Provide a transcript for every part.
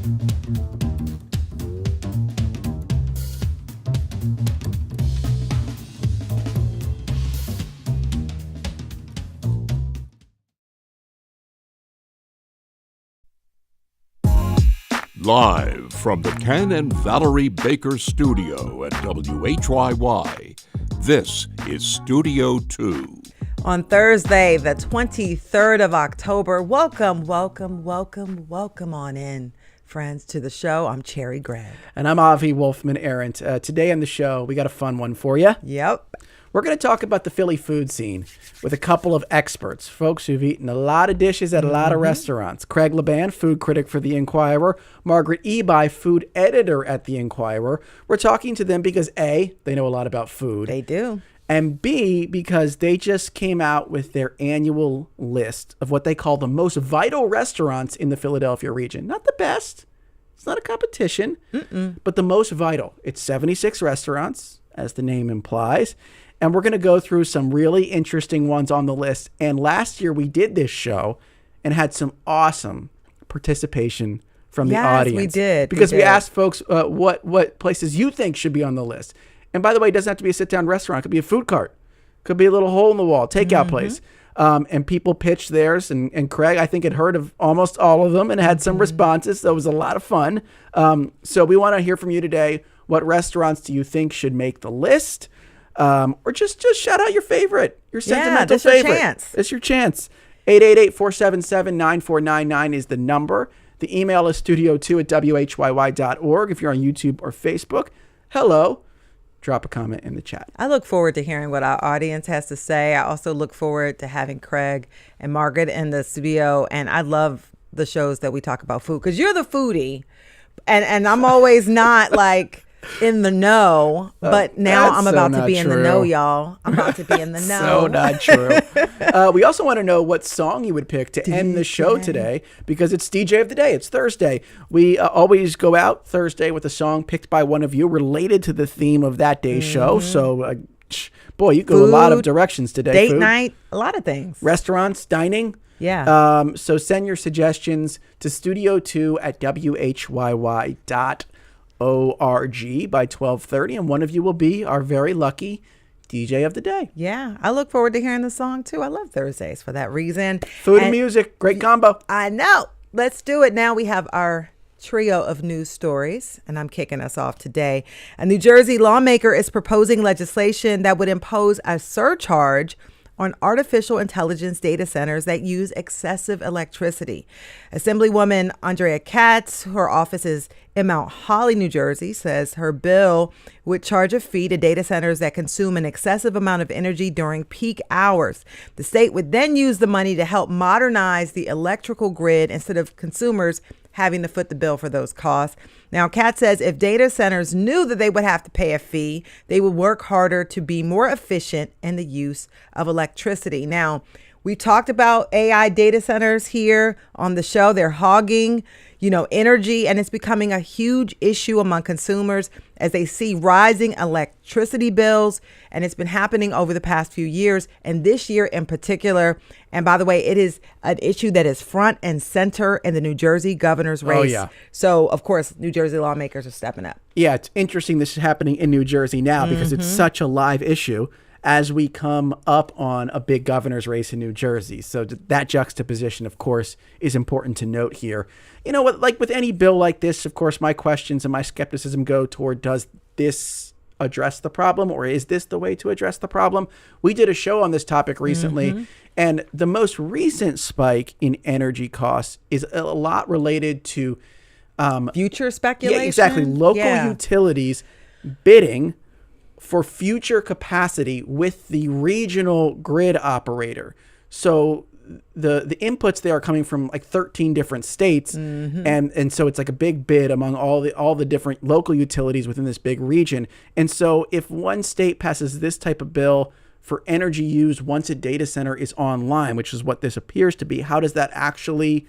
Live from the Ken and Valerie Baker studio at WHYY, this is Studio 2. On Thursday, the 23rd of October, welcome on in, friends, to the show. I'm Cherry Gregg. And I'm Avi Wolfman-Arendt. Today on the show, we got a fun one for you. Yep. We're going to talk about the Philly food scene with a couple of experts, folks who've eaten a lot of dishes at a lot of restaurants. Craig LaBan, food critic for the Inquirer. Margaret Eby, food editor at the Inquirer. We're talking to them because A, they know a lot about food. They do. And B, because they just came out with their annual list of what they call the most vital restaurants in the Philadelphia region. Not the best. It's not a competition, but the most vital. It's 76 restaurants, as the name implies. And we're going to go through some really interesting ones on the list. And last year we did this show and had some awesome participation from the audience. Yes, we did. Because we asked folks what places you think should be on the list. And by the way, it doesn't have to be a sit-down restaurant. It could be a food cart. It could be a little hole-in-the-wall takeout place. And people pitched theirs. And Craig, I think, had heard of almost all of them and had some responses. So it was a lot of fun. So we want to hear from you today. What restaurants do you think should make the list? Or just shout out your favorite, your sentimental favorite. Your chance. It's your chance. 888-477-9499 is the number. The email is studio2@whyy.org. If you're on YouTube or Facebook, hello. Drop a comment in the chat. I look forward to hearing what our audience has to say. I also look forward to having Craig and Margaret in the studio. And I love the shows that we talk about food because you're the foodie. And I'm always not like in the know, but now I'm about to be in the know, y'all. I'm about to be in the know. So not true. We also want to know what song you would pick to end the show today because it's DJ of the Day. It's Thursday. We always go out Thursday with a song picked by one of you related to the theme of that day's show. So, boy, you go a lot of directions today. Date food, night, a lot of things. Restaurants, dining. Yeah. So send your suggestions to studio2@whyy.org by 12:30, and one of you will be our very lucky DJ of the day. Yeah, I look forward to hearing the song too. I love Thursdays for that reason. Food and music, great combo. I know. Let's do it now. We have our trio of news stories, and I'm kicking us off today. A New Jersey lawmaker is proposing legislation that would impose a surcharge on artificial intelligence data centers that use excessive electricity. Assemblywoman Andrea Katz, her office is in Mount Holly, New Jersey, says her bill would charge a fee to data centers that consume an excessive amount of energy during peak hours. The state would then use the money to help modernize the electrical grid instead of consumers having to foot the bill for those costs. Now, Katz says if data centers knew that they would have to pay a fee, they would work harder to be more efficient in the use of electricity. Now, we talked about AI data centers here on the show. They're hogging, energy, and it's becoming a huge issue among consumers as they see rising electricity bills. And it's been happening over the past few years, and this year in particular. And by the way, it is an issue that is front and center in the New Jersey governor's race. Oh, yeah. So, of course, New Jersey lawmakers are stepping up. Yeah, it's interesting this is happening in New Jersey now because it's such a live issue as we come up on a big governor's race in New Jersey. So that juxtaposition, of course, is important to note here. You know what, like with any bill like this, of course, my questions and my skepticism go toward, does this address the problem, or is this the way to address the problem? We did a show on this topic recently, and the most recent spike in energy costs is a lot related to future speculation. Yeah, exactly. Local utilities bidding for future capacity with the regional grid operator. So the inputs there are coming from like 13 different states, and so it's like a big bid among all the different local utilities within this big region. And so if one state passes this type of bill for energy used once a data center is online, which is what this appears to be, how does that actually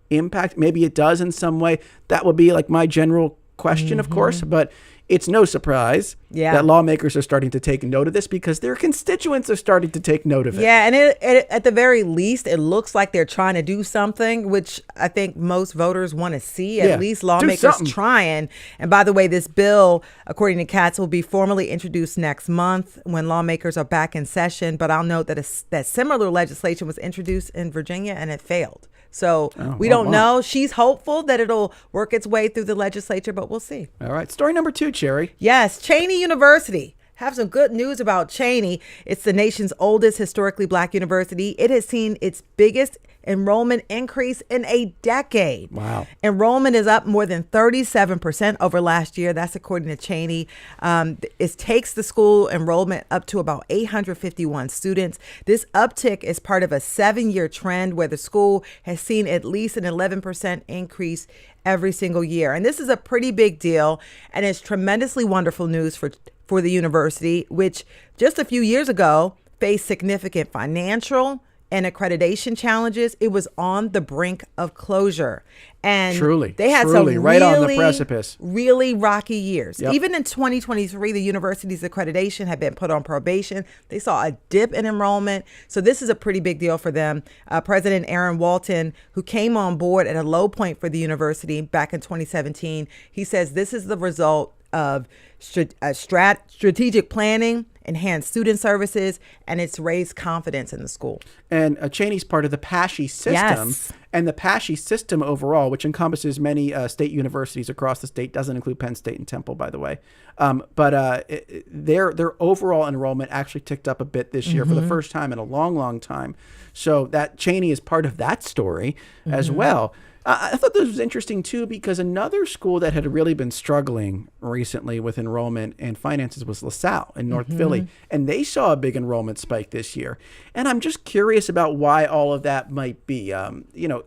impact? Maybe it does in some way. That would be like my general question, of course, but it's no surprise that lawmakers are starting to take note of this because their constituents are starting to take note of it. Yeah, and it at the very least, it looks like they're trying to do something, which I think most voters want to see. At least lawmakers trying. And by the way, this bill, according to Katz, will be formally introduced next month when lawmakers are back in session. But I'll note that that similar legislation was introduced in Virginia and it failed. So we don't know. She's hopeful that it'll work its way through the legislature, but we'll see. All right. Story number 2, Cherry. Yes. Cheney University. Have some good news about Cheney. It's the nation's oldest historically Black university. It has seen its biggest enrollment increase in a decade. Wow. Enrollment is up more than 37% over last year. That's according to Cheney. It takes the school enrollment up to about 851 students. This uptick is part of a 7-year trend where the school has seen at least an 11% increase every single year. And this is a pretty big deal, and it's tremendously wonderful news for the university, which just a few years ago faced significant financial and accreditation challenges. It was on the brink of closure. And they had some right on the precipice. Really rocky years. Yep. Even in 2023, the university's accreditation had been put on probation. They saw a dip in enrollment. So this is a pretty big deal for them. President Aaron Walton, who came on board at a low point for the university back in 2017, he says this is the result of strategic planning, enhanced student services, and it's raised confidence in the school. And Cheney's part of the PASHE system. Yes. And the PASHE system overall, which encompasses many state universities across the state, doesn't include Penn State and Temple, by the way. But their overall enrollment actually ticked up a bit this year for the first time in a long, long time. So that Cheney is part of that story as well. I thought this was interesting, too, because another school that had really been struggling recently with enrollment and finances was LaSalle in North Philly. And they saw a big enrollment spike this year. And I'm just curious about why all of that might be.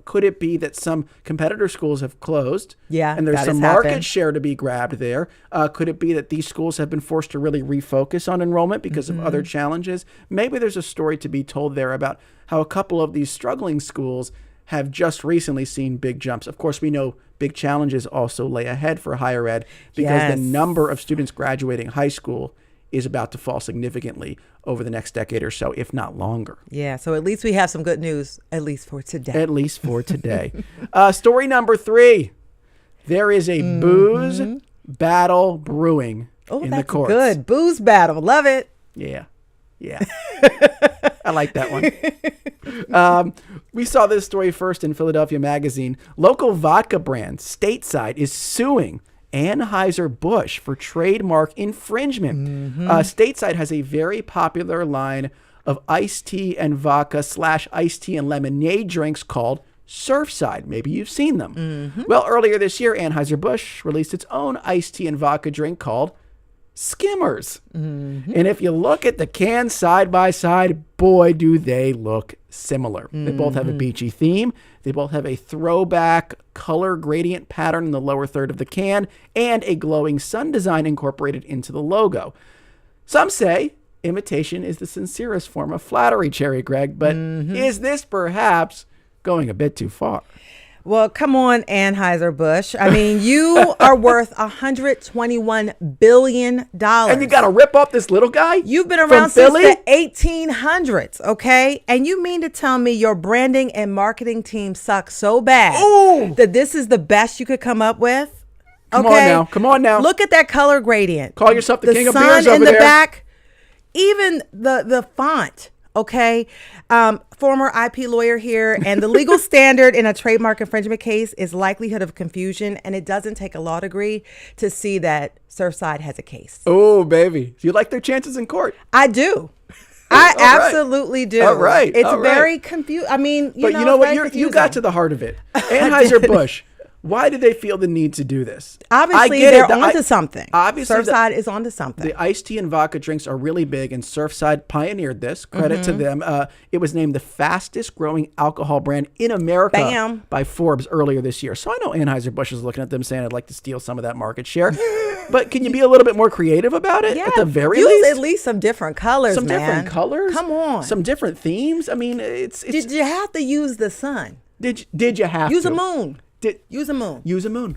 Could it be that some competitor schools have closed? Yeah, and there's some market share to be grabbed there. Could it be that these schools have been forced to really refocus on enrollment because of other challenges? Maybe there's a story to be told there about how a couple of these struggling schools have just recently seen big jumps. Of course, we know big challenges also lay ahead for higher ed because the number of students graduating high school is about to fall significantly over the next decade or so, if not longer. Yeah, so at least we have some good news, at least for today. At least for today. Story number 3. There is a booze battle brewing in the courts. Good. Booze battle. Love it. Yeah. I like that one. We saw this story first in Philadelphia Magazine. Local vodka brand Stateside is suing Anheuser-Busch for trademark infringement. Stateside has a very popular line of iced tea and vodka / iced tea and lemonade drinks called Surfside. Maybe you've seen them. Well, earlier this year, Anheuser-Busch released its own iced tea and vodka drink called Skimmers. And if you look at the cans side by side, boy, do they look similar. They both have a beachy theme. They both have a throwback color gradient pattern in the lower third of the can and a glowing sun design incorporated into the logo. Some say imitation is the sincerest form of flattery, Cherry Greg, but is this perhaps going a bit too far? Well, come on, Anheuser-Busch. I mean, you are worth $121 billion. And you got to rip up this little guy? You've been around since the 1800s, okay? And you mean to tell me your branding and marketing team sucks so bad that this is the best you could come up with? Come on now. Look at that color gradient. Call yourself the king of beers over there. The sun in the back, even the font. Okay. Former IP lawyer here, and the legal standard in a trademark infringement case is likelihood of confusion, and it doesn't take a law degree to see that Surfside has a case. Oh, baby. Do you like their chances in court? I do. I absolutely do. All right. It's very confusing. I mean, you know what? You got to the heart of it. Anheuser-Busch. Why do they feel the need to do this? Obviously, they're onto something. Obviously, Surfside is onto something. The iced tea and vodka drinks are really big, and Surfside pioneered this. Credit to them. It was named the fastest growing alcohol brand in America by Forbes earlier this year. So I know Anheuser-Busch is looking at them saying, I'd like to steal some of that market share. But can you be a little bit more creative about it at the very least? Use at least some different colors, Some different colors? Come on. Some different themes? I mean, it's Did you have to use the sun? Did you have Use to? a moon. Use a moon. Use a moon.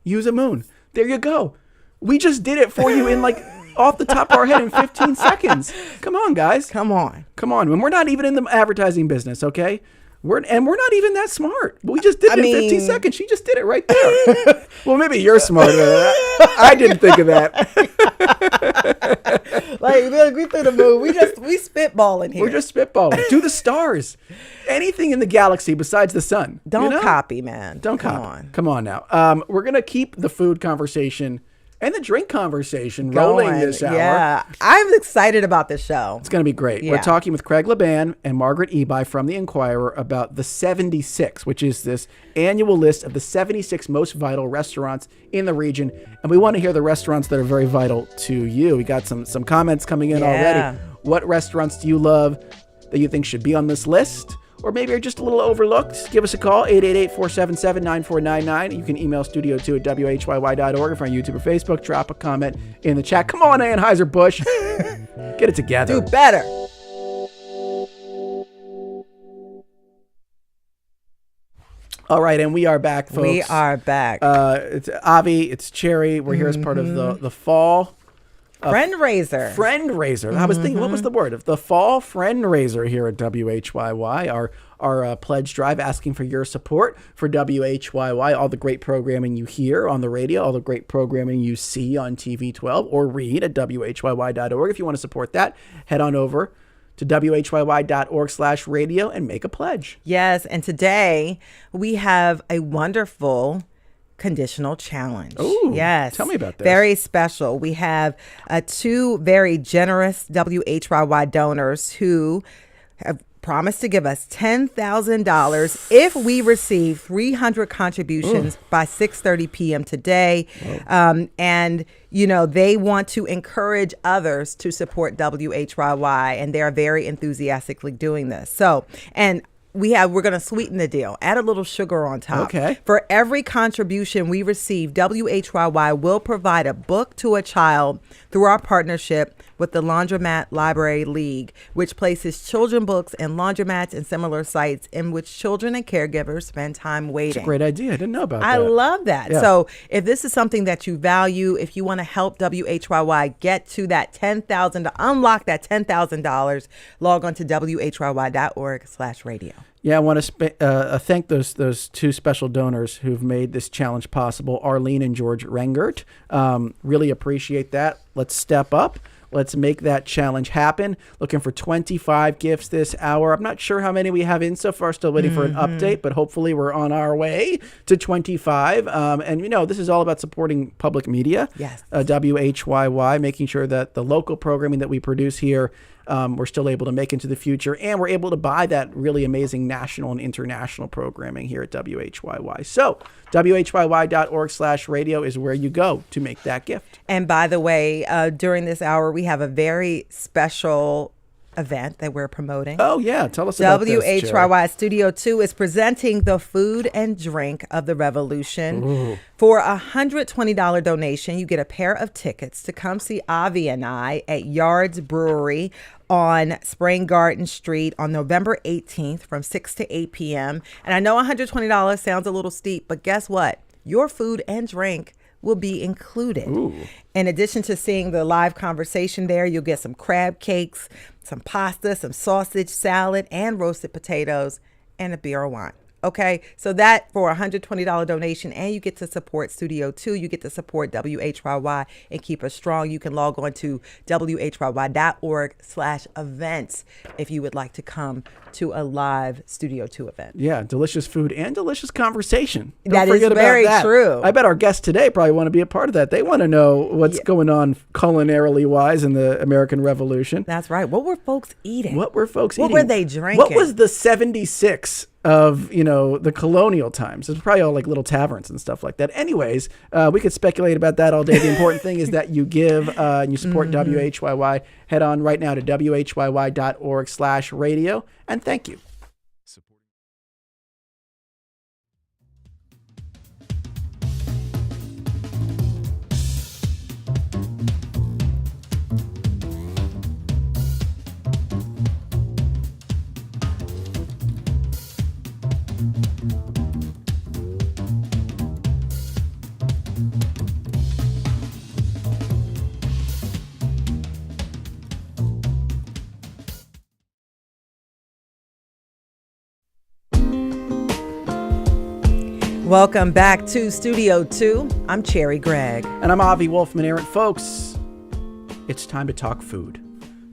Use a moon. There you go. We just did it for you in like off the top of our head in 15 seconds. Come on, guys. Come on. And we're not even in the advertising business, okay? We're not even that smart. We just did it in 15 seconds. She just did it right there. Well, maybe you're smarter than that. I didn't think of that. Like, we threw the move. We spitballing here. We're just spitballing. Do the stars. Anything in the galaxy besides the sun. Don't copy, man. Don't copy. Come on now. We're going to keep the food conversation and the drink conversation rolling this hour. Yeah, I'm excited about this show. It's going to be great. Yeah. We're talking with Craig LaBan and Margaret Eby from the Inquirer about the 76, which is this annual list of the 76 most vital restaurants in the region. And we want to hear the restaurants that are very vital to you. We got some comments coming in already. What restaurants do you love that you think should be on this list? Or maybe you're just a little overlooked? Give us a call, 888-477-9499. You can email studio2@whyy.org. If you're on YouTube or Facebook, drop a comment in the chat. Come on, Anheuser-Busch. Get it together. Do better. All right, and we are back, folks. We are back. It's Avi, it's Cherry. We're here as part of the fall. Friend raiser. I was thinking, what was the word? The fall friend raiser here at WHYY, our pledge drive asking for your support for WHYY, all the great programming you hear on the radio, all the great programming you see on TV 12 or read at WHYY.org. If you want to support that, head on over to WHYY.org/radio and make a pledge. Yes, and today we have a wonderful conditional challenge. Ooh, yes. Tell me about this. Very special. We have two very generous WHYY donors who have promised to give us $10,000 if we receive 300 contributions by 6:30 p.m. today. And, you know, they want to encourage others to support WHYY, and they're very enthusiastically doing this. So, and we're going to sweeten the deal. Add a little sugar on top. Okay. For every contribution we receive, WHYY will provide a book to a child through our partnership with the Laundromat Library League, which places children books in laundromats and similar sites in which children and caregivers spend time waiting. It's a great idea. I didn't know about that. I love that. Yeah. So if this is something that you value, if you want to help WHYY get to that $10,000, to unlock that $10,000, log on to WHYY.org/radio. Yeah, I want to thank those two special donors who've made this challenge possible, Arlene and George Rengert. Really appreciate that. Let's step up. Let's make that challenge happen. Looking for 25 gifts this hour. I'm not sure how many we have in so far. Still waiting for an update, but hopefully we're on our way to 25. And, you know, this is all about supporting public media. Yes. WHYY, making sure that the local programming that we produce here we're still able to make into the future, and we're able to buy that really amazing national and international programming here at WHYY. So WHYY.org/radio is where you go to make that gift. And by the way, during this hour, we have a very special event that we're promoting. Oh, yeah. Tell us about this, WHYY Studio 2 is presenting the food and drink of the revolution. Ooh. For a $120 donation, you get a pair of tickets to come see Avi and I at Yards Brewery on Spring Garden Street on November 18th from 6 to 8 p.m. And I know $120 sounds a little steep, but guess what? Your food and drink will be included. Ooh. In addition to seeing the live conversation there, you'll get some crab cakes, some pasta, some sausage, salad, and roasted potatoes, and a beer or wine. Okay, so that for a $120 donation, and you get to support Studio 2, you get to support WHYY and keep us strong. You can log on to WHYY.org/events if you would like to come to a live Studio 2 event. Yeah, delicious food and delicious conversation. That is very true. I bet our guests today probably want to be a part of that. They want to know what's going on culinarily wise in the American Revolution. That's right. What were folks eating? What were What were they drinking? What was the 76 of, you know, the colonial times? It's probably all like little taverns and stuff like that. Anyways, we could speculate about that all day. The important thing is that you give and you support WHYY. Head on right now to WHYY.org/radio, and thank you. Welcome back to Studio 2. I'm Cherry Gregg. And I'm Avi Wolfman Errant. Folks, it's time to talk food.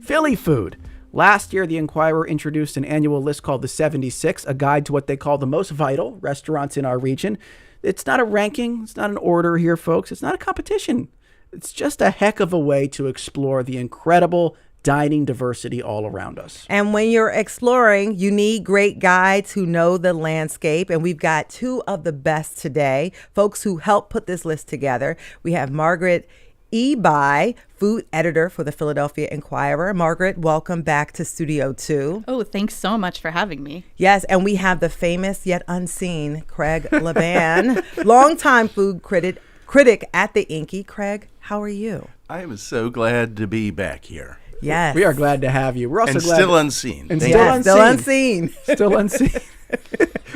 Philly food. Last year, the Inquirer introduced an annual list called the 76, a guide to what they call the most vital restaurants in our region. It's not a ranking. It's not an order here, folks. It's not a competition. It's just a heck of a way to explore the incredible dining diversity all around us. And when you're exploring, you need great guides who know the landscape. And we've got two of the best today, folks who helped put this list together. We have Margaret Eby, food editor for the Philadelphia Inquirer. Margaret, welcome back to Studio 2. Oh, thanks so much for having me. Yes, and we have the famous yet unseen Craig LaBan, longtime food critic at the Inky. Craig, how are you? I am so glad to be back here. Yes. We are glad to have you. We're also And glad still unseen. And Yes, still unseen. Still unseen.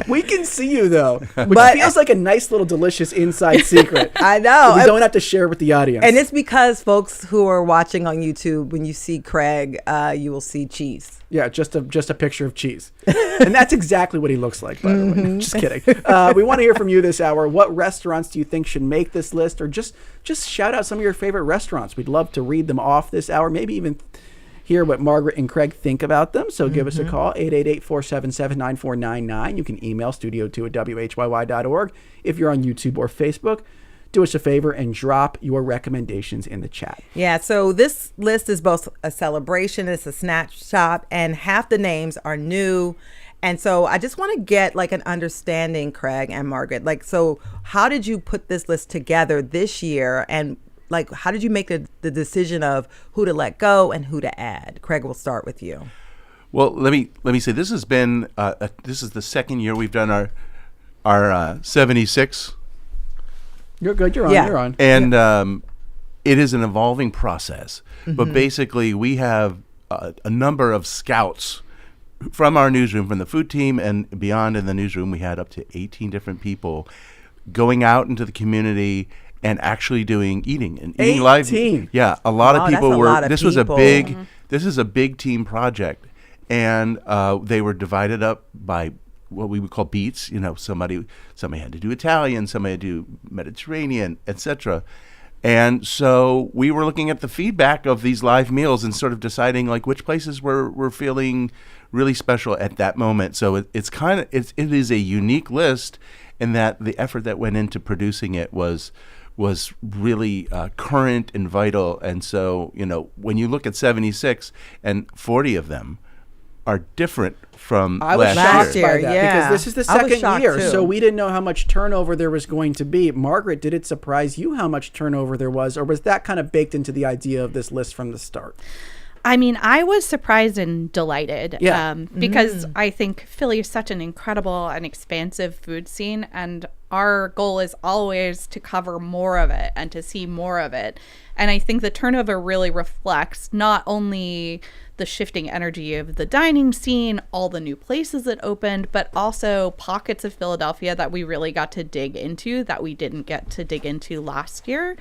We can see you, though, which But- feels like a nice little delicious inside secret. I know. We don't have to share with the audience. And it's because folks who are watching on YouTube, when you see Craig, you will see cheese. Yeah, just a picture of cheese. And that's exactly what he looks like, by the way. Just kidding. We want to hear from you this hour. What restaurants do you think should make this list? Or just shout out some of your favorite restaurants. We'd love to read them off this hour. Maybe even hear what Margaret and Craig think about them. So give us a call, 888-477-9499. You can email studio2@whyy.org. If you're on YouTube or Facebook, do us a favor and drop your recommendations in the chat. Yeah, so this list is both a celebration, it's a snapshot, and half the names are new. And so I just want to get like an understanding, Craig and Margaret. Like, so how did you put this list together this year? And like, how did you make the decision of who to let go and who to add? Craig, we'll start with you. Well, let me say this has been this is the second year we've done our 76, You're good. You're on. Yeah. You're on. and it is an evolving process. But basically, we have a number of scouts from our newsroom, from the food team and beyond. In the newsroom, we had up to 18 different people going out into the community and actually doing eating live. 18? Yeah, a lot Wow, of people that's a were. lot of This was a people. big. This is a big team project, and they were divided up by what we would call beats. You know, somebody had to do Italian, somebody had to do Mediterranean, etc. And so we were looking at the feedback of these live meals and sort of deciding like which places were feeling really special at that moment. So it is a unique list in that the effort that went into producing it was really current and vital. And so, you know, when you look at 76 and 40 of them are different from I was last shocked year. by that yeah. because this is the I was second shocked year, too. so we didn't know how much turnover there was going to be. Margaret, did it surprise you how much turnover there was, or was that kind of baked into the idea of this list from the start? I mean, I was surprised and delighted because Mm. I think Philly is such an incredible and expansive food scene, and our goal is always to cover more of it and to see more of it. And I think the turnover really reflects not only the shifting energy of the dining scene, all the new places that opened, but also pockets of Philadelphia that we really got to dig into that we didn't get to dig into last year.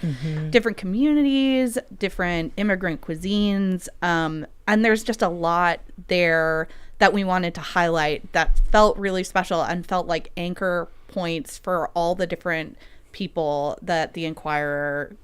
Different communities, different immigrant cuisines, and there's just a lot there that we wanted to highlight that felt really special and felt like anchor points for all the different people that the Inquirer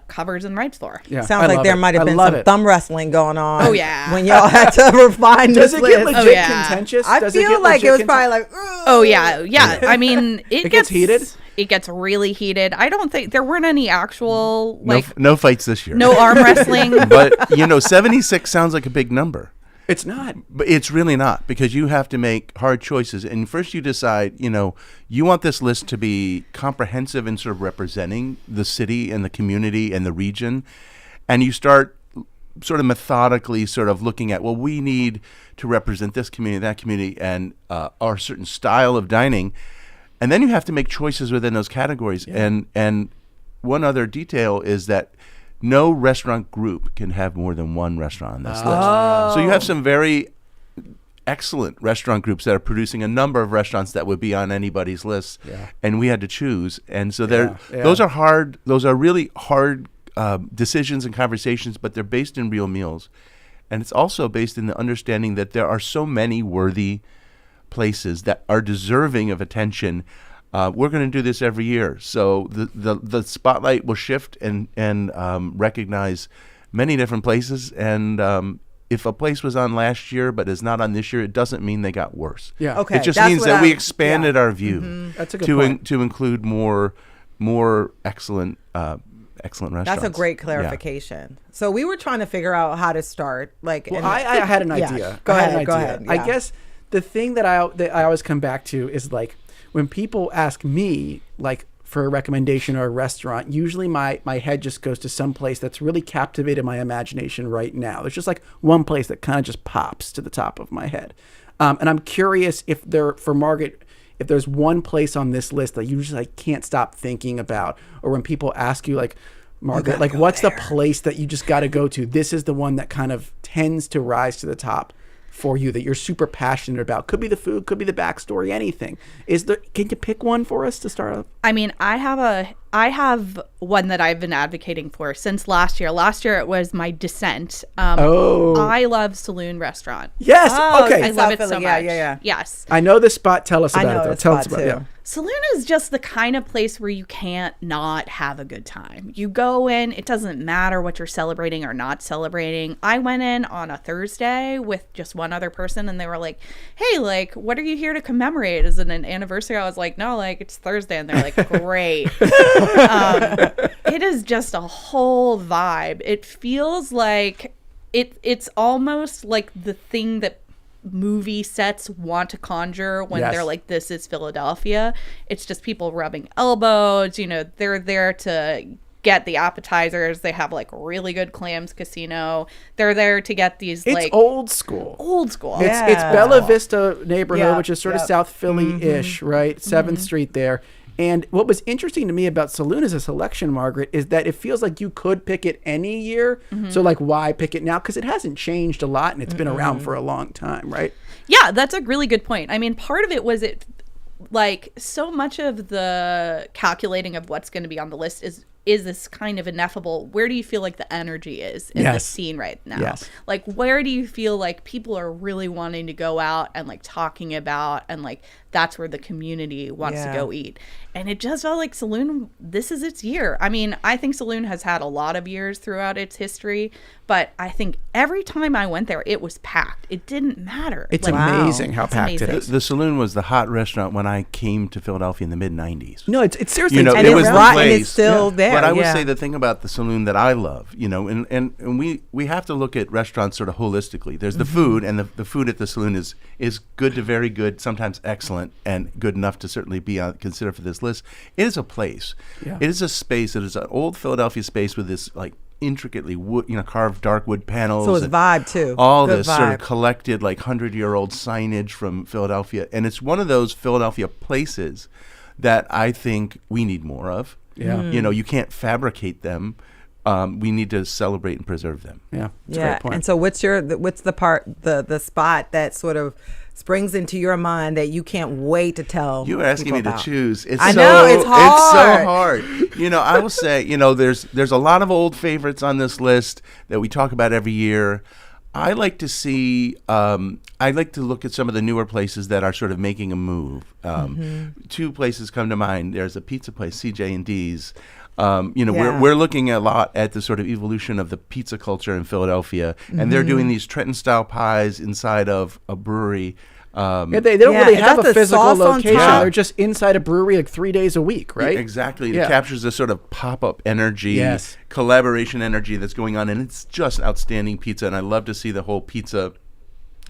covers and writes for. Yeah, Sounds I like love there it. might have I been love some it. thumb wrestling going on. Oh, yeah. When y'all had to refine Does this it get list. legit yeah. contentious? I Does it feel get like it was legit probably like, Oh yeah. I mean, It gets heated? It gets really heated. I don't think there weren't any actual No fights this year. no arm wrestling. But, 76 sounds like a big number. It's not. But it's really not, because you have to make hard choices. And first you decide, you want this list to be comprehensive and sort of representing the city and the community and the region. And you start sort of methodically sort of looking at, well, we need to represent this community, that community, and our certain style of dining. And then you have to make choices within those categories. Yeah. And one other detail is that no restaurant group can have more than one restaurant on this list. So you have some very excellent restaurant groups that are producing a number of restaurants that would be on anybody's list, and we had to choose. And so those are hard. Those are really hard decisions and conversations, but they're based in real meals, and it's also based in the understanding that there are so many worthy places that are deserving of attention. we're going to do this every year. So the spotlight will shift and recognize many different places. And if a place was on last year but is not on this year, it doesn't mean they got worse. Yeah. Okay. It just that's means what that we expanded our view That's a good point. to include more excellent restaurants. That's a great clarification. So we were trying to figure out how to start. Like, Well, and- I had an Yeah. idea. Go I had an ahead. Go idea. ahead. I Yeah. guess the thing that I always come back to is like when people ask me like for a recommendation or a restaurant, usually my head just goes to some place that's really captivated my imagination right now. There's just like one place that kind of just pops to the top of my head. And I'm curious if for Margaret, if there's one place on this list that you just like can't stop thinking about, or when people ask you like, Margaret, like what's the place that you just got to go to? This is the one that kind of tends to rise to the top for you, that you're super passionate about. Could be the food, could be the backstory, anything. Can you pick one for us to start off? I mean, I have one that I've been advocating for since last year. Last year it was my Descent. I love Saloon Restaurant. Yes. Oh, okay. I love it South so Philly. much. Yeah. Yes. I know this spot. Tell us I about know it. Though. this Tell us spot about it. too. Yeah. Saloon is just the kind of place where you can't not have a good time. You go in, it doesn't matter what you're celebrating or not celebrating. I went in on a Thursday with just one other person, and they were like, hey, like, what are you here to commemorate? Is it an anniversary? I was like, no, like, it's Thursday. And they're like, great. It is just a whole vibe. It feels like it's almost like the thing that movie sets want to conjure when Yes. they're like, this is Philadelphia. It's just people rubbing elbows. They're there to get the appetizers. They have like really good clams casino. They're there to get these It's like old school. school. It's Bella Vista neighborhood, Yep, which is sort of yep. South Philly-ish, right? 7th Street there. And what was interesting to me about Saloon as a selection, Margaret, is that it feels like you could pick it any year. So like, why pick it now? Because it hasn't changed a lot and it's been around for a long time, right? Yeah, that's a really good point. I mean, part of it was like so much of the calculating of what's going to be on the list is this kind of ineffable, where do you feel like the energy is in the scene right now? Yes. Like, where do you feel like people are really wanting to go out and like talking about, and like that's where the community wants to go eat. And it just felt like Saloon, this is its year. I mean, I think Saloon has had a lot of years throughout its history, but I think every time I went there, it was packed. It didn't matter. It's Like, amazing how It's packed it amazing. is. The Saloon was the hot restaurant when I came to Philadelphia in the mid-'90s. No, it's seriously. You know, And it it's was the rotten, place. it's still there. But I would yeah. say the thing about the Saloon that I love, and we have to look at restaurants sort of holistically. There's the food, and the food at the Saloon is good to very good, sometimes excellent, and good enough to certainly be considered for this list. It is a place. Yeah. It is a space. It is an old Philadelphia space with this like intricately wood, carved dark wood panels. So it's and vibe too. all Good this sort of vibe. collected like 100-year-old signage from Philadelphia, and it's one of those Philadelphia places that I think we need more of. Yeah. You can't fabricate them. We need to celebrate and preserve them. Yeah. It's a Yeah. great point. And so what's the spot that sort of springs into your mind that you can't wait to tell You were asking people me to about? choose. It's I so, know, it's It's hard. so hard. I will say, there's a lot of old favorites on this list that we talk about every year. I like to see. I like to look at some of the newer places that are sort of making a move. Two places come to mind. There's a pizza place, CJ and D's. Yeah. We're looking a lot at the sort of evolution of the pizza culture in Philadelphia, and they're doing these Trenton-style pies inside of a brewery. Yeah, they don't really is have that a the physical sauce on location. top? They're just inside a brewery like 3 days a week, right? Exactly. Yeah. It captures this sort of pop-up energy, Yes. collaboration energy that's going on, and it's just outstanding pizza, and I love to see the whole pizza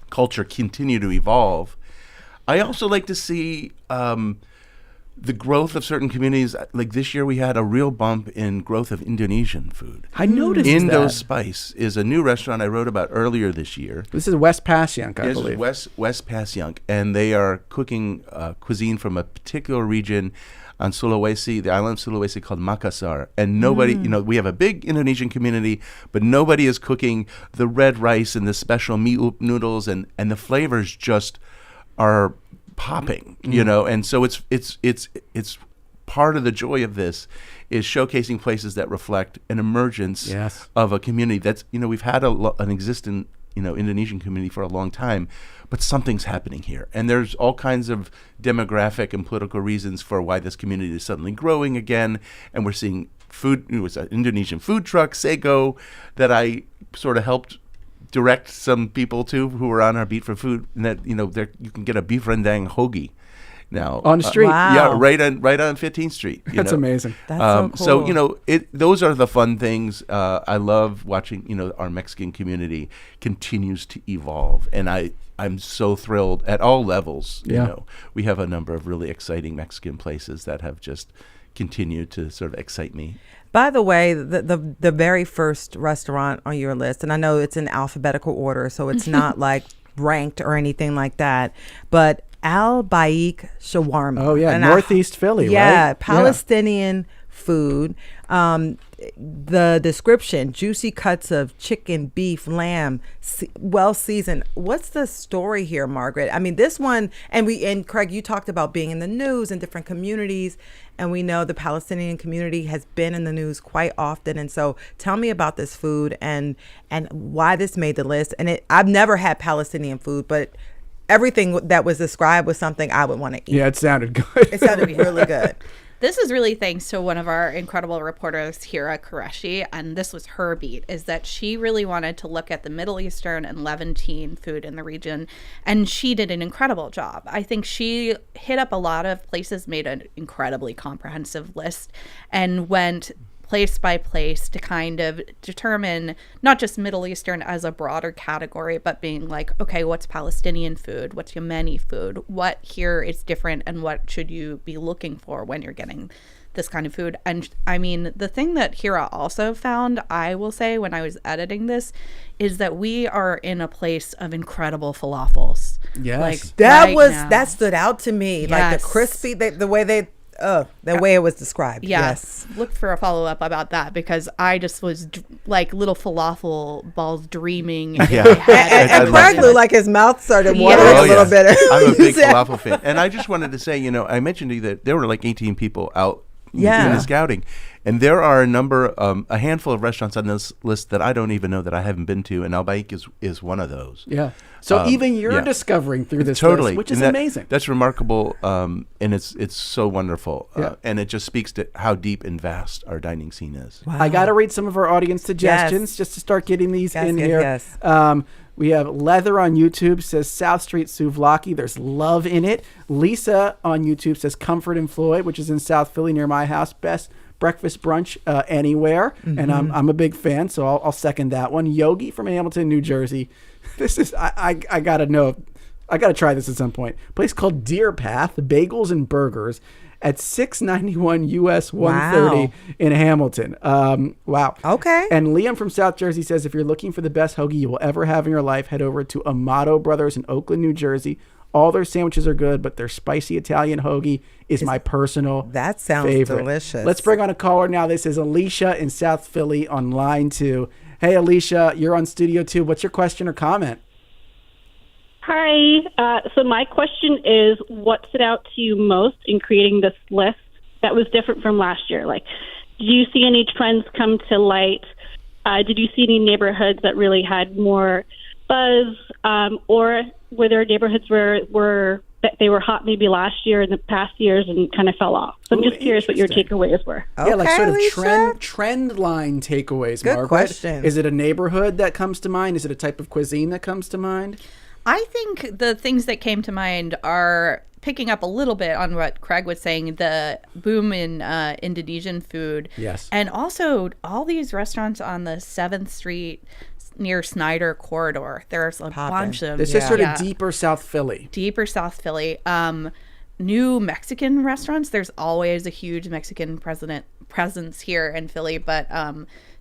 culture continue to evolve. I also like to see the growth of certain communities. Like this year we had a real bump in growth of Indonesian food. I noticed Indo that. Spice is a new restaurant I wrote about earlier this year. This is West Passyunk, I This believe. is West Passyunk, and they are cooking cuisine from a particular region on Sulawesi, the island of Sulawesi called Makassar. And nobody, we have a big Indonesian community, but nobody is cooking the red rice and the special mie up noodles, and the flavors just are popping, and so it's part of the joy of this is showcasing places that reflect an emergence Yes. of a community that's we've had an existence Indonesian community for a long time, but something's happening here. And there's all kinds of demographic and political reasons for why this community is suddenly growing again. And we're seeing food. It was an Indonesian food truck, Sego, that I sort of helped direct some people to who were on our beat for food. And that, you can get a beef rendang hoagie now on the street. Wow. Yeah, right on 15th Street. That's amazing. That's so cool. Those are the fun things. I love watching, our Mexican community continues to evolve, and I'm so thrilled at all levels. Yeah. We have a number of really exciting Mexican places that have just continued to sort of excite me. By the way, the very first restaurant on your list, and I know it's in alphabetical order, so it's not like ranked or anything like that, but Al Baik Shawarma. Oh, yeah. And Northeast Philly, yeah, right? Palestinian food. The description, juicy cuts of chicken, beef, lamb, well seasoned. What's the story here, Margaret? I mean, this one, and Craig, you talked about being in the news in different communities, and we know the Palestinian community has been in the news quite often. And so tell me about this food and why this made the list. And I've never had Palestinian food, but everything that was described was something I would want to eat. Yeah, it sounded good. It sounded really good. This is really thanks to one of our incredible reporters, Hira Qureshi, and this was her beat, is that she really wanted to look at the Middle Eastern and Levantine food in the region, and she did an incredible job. I think she hit up a lot of places, made an incredibly comprehensive list, and went place by place to kind of determine not just Middle Eastern as a broader category, but being like, okay, what's Palestinian food? What's Yemeni food? What here is different, and what should you be looking for when you're getting this kind of food? And I mean, the thing that Hira also found, I will say, when I was editing this, is that we are in a place of incredible falafels. Yes. That stood out to me. Yes. Like the crispy, the way the way it was described. Yes. Look for a follow-up about that, because I just was like little falafel balls dreaming. Yeah. And Craig looked like his mouth started watering a little bit. I'm a big falafel fan. And I just wanted to say, I mentioned to you that there were like 18 people out in the scouting. And there are a handful of restaurants on this list that I don't even know that I haven't been to, and Al Baik is one of those. Yeah. So even you're discovering through this list, which is amazing. That's remarkable, and it's so wonderful. Yeah. And it just speaks to how deep and vast our dining scene is. Wow. I got to read some of our audience suggestions just to start getting these in here. Yes. We have Leather on YouTube says South Street Souvlaki. There's love in it. Lisa on YouTube says Comfort and Floyd, which is in South Philly near my house. Best breakfast brunch anywhere. Mm-hmm. And I'm a big fan, so I'll second that one. Yogi from Hamilton, New Jersey. This is, I got to know. I got to try this at some point. A place called Deer Path, bagels and burgers at 691 US 130 in Hamilton. Wow. Okay. And Liam from South Jersey says, if you're looking for the best hoagie you will ever have in your life, head over to Amato Brothers in Oakland, New Jersey. All their sandwiches are good, but their spicy Italian hoagie is my personal That sounds favorite. delicious. Let's bring on a caller now. This is Alicia in South Philly on line 2. Hey, Alicia, you're on Studio 2. What's your question or comment? Hi. So my question is, what stood out to you most in creating this list that was different from last year? Like, did you see any trends come to light? Did you see any neighborhoods that really had more buzz? Or were there neighborhoods where they were hot maybe last year in the past years and kind of fell off? So I'm just curious what your takeaways were. Okay, Yeah, like sort of Alicia. trend line takeaways, Good Margaret. question. Is it a neighborhood that comes to mind? Is it a type of cuisine that comes to mind? I think the things that came to mind are picking up a little bit on what Craig was saying, the boom in Indonesian food. Yes. And also all these restaurants on the 7th Street near Snyder corridor. There's a bunch of This is sort of deeper South Philly. Deeper South Philly. New Mexican restaurants. There's always a huge Mexican presence here in Philly, but